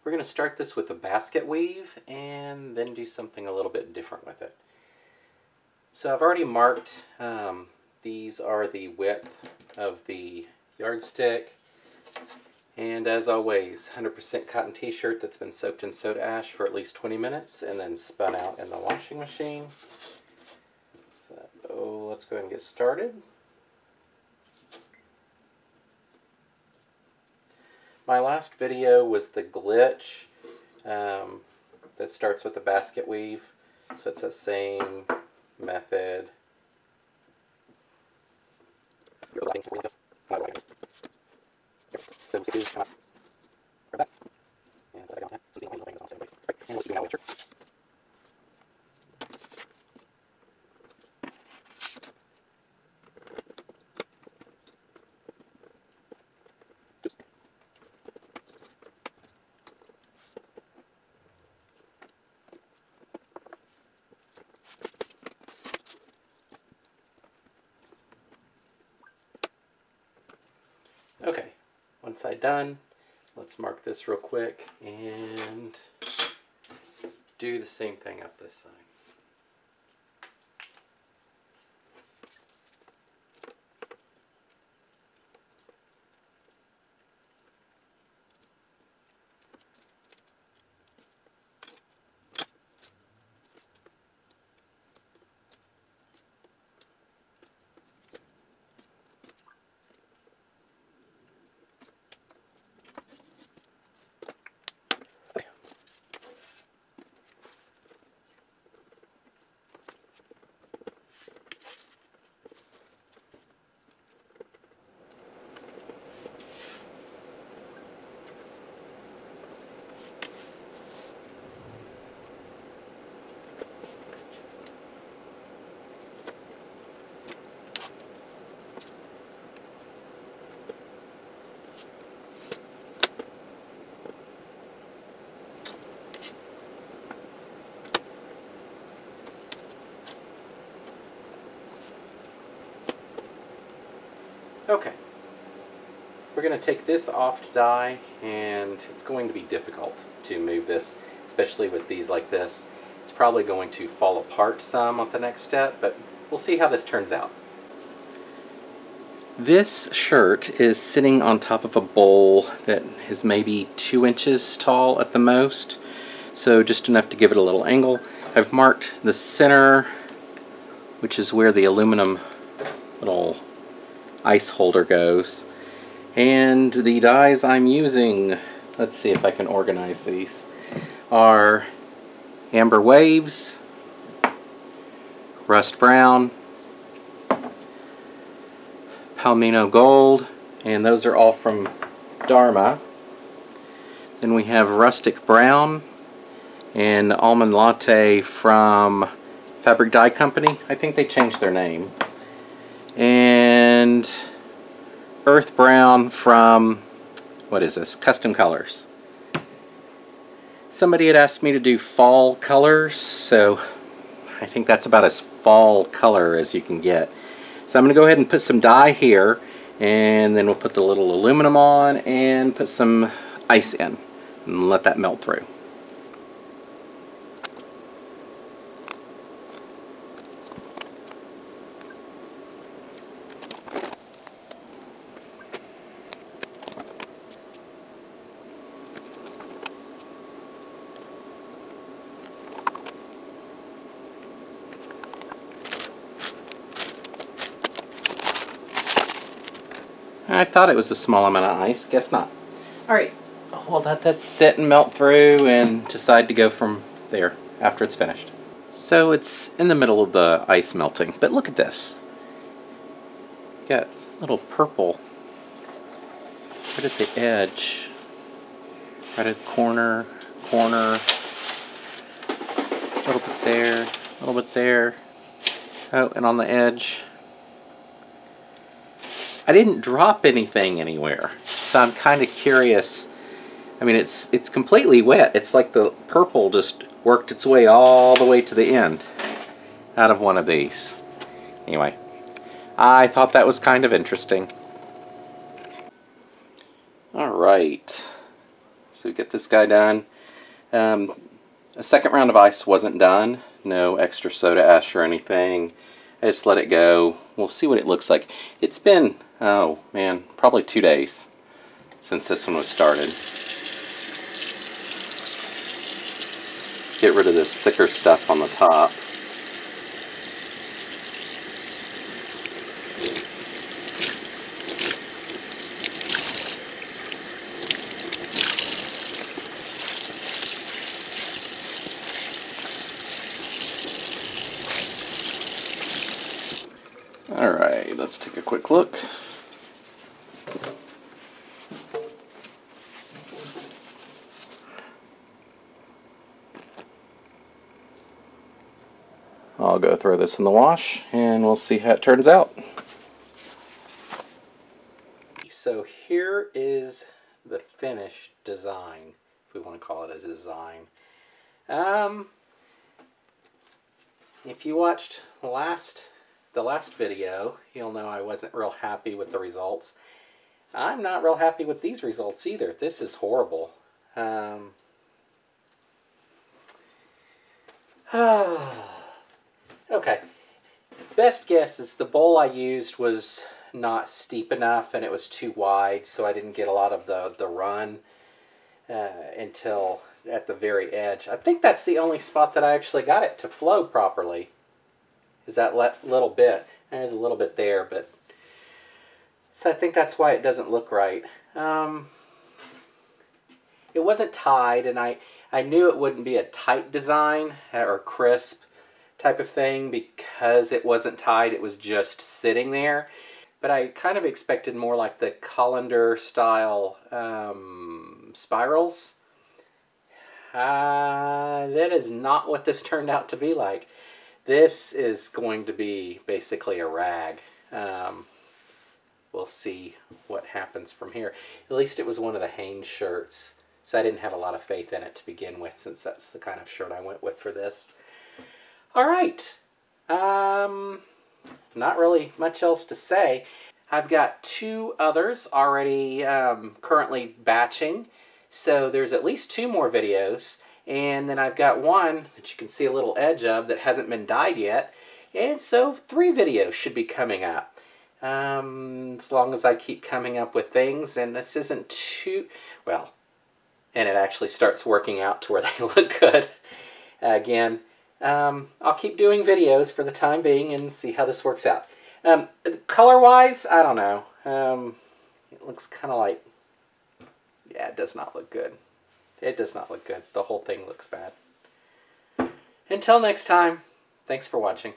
We're going to start this with a basket weave and then do something a little bit different with it. So I've already marked, these are the width of the yardstick. And as always, 100% cotton t-shirt that's been soaked in soda ash for at least 20 minutes and then spun out in the washing machine. So let's go ahead and get started. My last video was the glitch that starts with the basket weave. So it's the same method. Okay, one side done. Let's mark this real quick and do the same thing up this side. Okay, we're going to take this off to dye, and it's going to be difficult to move this, especially with these like this. It's probably going to fall apart some on the next step, but we'll see how this turns out. This shirt is sitting on top of a bowl that is maybe 2 inches tall at the most, so just enough to give it a little angle. I've marked the center, which is where the aluminum little ice holder goes, and the dyes I'm using, let's see if I can organize these, are Amber Waves, Rust Brown, Palmino Gold, and those are all from Dharma. Then we have Rustic Brown and Almond Latte from Fabric Dye Company. I think they changed their name. And Earth Brown from, what is this, Custom Colors. Somebody had asked me to do fall colors, so I think that's about as fall color as you can get. So I'm going to go ahead and put some dye here, and then we'll put the little aluminum on and put some ice in and let that melt through. I thought it was a small amount of ice, guess not. Alright, we'll let that sit and melt through and decide to go from there after it's finished. So it's in the middle of the ice melting, but look at this. Got a little purple right at the edge, right at the corner, a little bit there, a little bit there, oh, and on the edge. I didn't drop anything anywhere, so I'm kind of curious. I mean, it's completely wet. It's like the purple just worked its way all the way to the end out of one of these. Anyway, I thought that was kind of interesting. Alright, So we get this guy done. A second round of ice wasn't done. No extra soda ash or anything. I just let it go. We'll see what it looks like. It's been, oh man, probably 2 days since this one was started. Get rid of this thicker stuff on the top. Alright, let's take a quick look. I'll go throw this in the wash and we'll see how it turns out. So here is the finished design, if we want to call it a design. If you watched the last video, you'll know I wasn't real happy with the results. I'm not real happy with these results either. This is horrible. Okay, best guess is the bowl I used was not steep enough and it was too wide, so I didn't get a lot of the run until at the very edge. I think that's the only spot that I actually got it to flow properly, is that little bit. There's a little bit there, but so I think that's why it doesn't look right. It wasn't tied, and I knew it wouldn't be a tight design or crisp type of thing because it wasn't tied, it was just sitting there. But I kind of expected more like the Colander style spirals. That is not what this turned out to be like. This is going to be basically a rag. We'll see what happens from here. At least it was one of the Hanes shirts, so I didn't have a lot of faith in it to begin with, since that's the kind of shirt I went with for this. All right. Not really much else to say. I've got 2 others already currently batching, so there's at least 2 more videos, and then I've got one that you can see a little edge of that hasn't been dyed yet, and so 3 videos should be coming up. As long as I keep coming up with things, and this isn't too, well, and it actually starts working out to where they look good. Again, I'll keep doing videos for the time being and see how this works out. Color-wise, I don't know. It looks kind of like, yeah, it does not look good. It does not look good. The whole thing looks bad. Until next time, thanks for watching.